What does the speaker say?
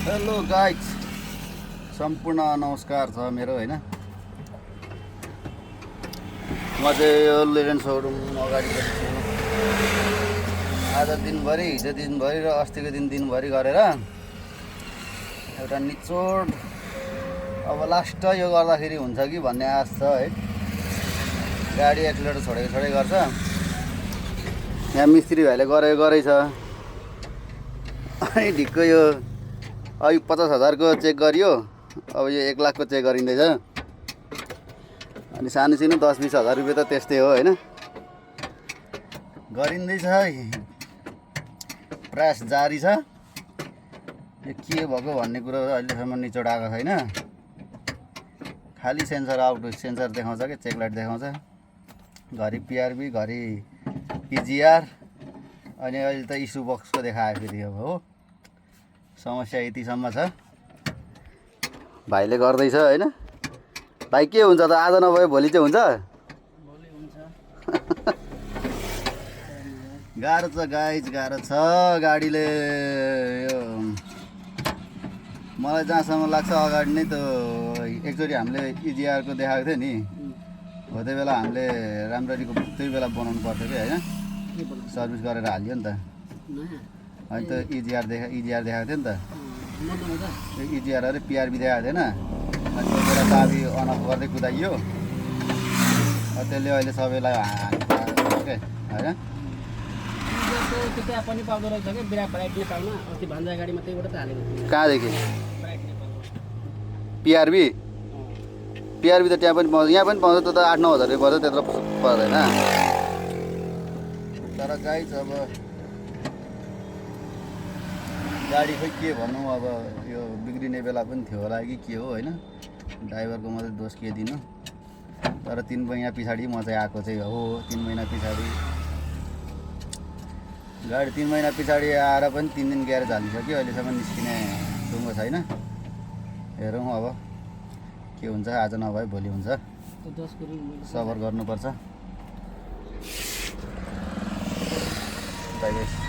Hello guys, सम्पूर्ण नमस्कार छ मेरो होइन। म चाहिँ यो लेजेन्ड सोरुम अगाडि छु। आज दिनभरि, हिजो दिनभरि र अस्तिको दिनभरि गरेर एउटा निचोड अब लास्ट यो गर्दाखेरि हुन्छ कि भन्ने आश छ है। गाडी एक्सिलेटर छोडेको गर्छ। यहाँ मिस्त्री भाइले गरेकै छ। अनि ढिक्क यो अघि 50,000 को चेक गरियो, अब यो 1 लाख को चेक गरिँदैछ। अनि सानो 10-20 हजार रुपियाँ त त्यस्तै हो होइन। गरिँदैछ, प्रयास जारी छ। यो के भएको भन्ने कुरो अहिलेसम्म निचोड आएको छैन। खालि सेन्सर आउट, सेन्सर देखाउँछ कि चेक लाइट देखाउँछ। घरि पिआरबी, घरि पिजिआर, अनि अहिले त इस्यु बक्सको देखायो फेरि। अब हो समस्या यतिसम्म छ। भाइले गर्दैछ होइन। भाइ के हुन्छ त, आज नभए भोलि चाहिँ हुन्छ। गाह्रो छ गाइज, गाह्रो छ गाडीले। यो मलाई जहाँसम्म लाग्छ अगाडि नै त एकचोटि हामीले इजिआरको देखाएको थियो नि, हो त्यो बेला हामीले राम्ररी त्यही बेला बनाउनु पर्थ्यो कि होइन। सर्भिस गरेर हालियो नि त। अनि त इजिआर देखाएको थियो नि त। इजिआर अरे पिआरबी देखाएको थिएन। अनि त्यो बेला चाबी अन अफ गर्दै कुदाइयो। त्यसले अहिले सबैलाई हाल्नु के होइन। कहाँदेखि पिआरबी त त्यहाँ पनि पाउँछ, यहाँ पनि पाउँछ। त्यो त 8-9 हजार रुपियाँ पर्छ, त्यत्रो पर्दैन। तर गाइज अब गाडी खोइ के भन्नु, अब यो बिग्रिने बेला पनि थियो होला कि के हो होइन। ड्राइभरको मात्रै दोष के दिनु। तर 3 महिना पछाडि म चाहिँ आएको चाहिँ हो। 3 महिना पछाडि गाडी 3 महिना पछाडि आएर पनि 3 दिन ग्यारेज हालिसक्यो। अहिलेसम्म निस्किने टुङ्गो छैन। हेरौँ अब के हुन्छ। आज नभए भोलि हुन्छ। सबर गर्नुपर्छ। Bye bye.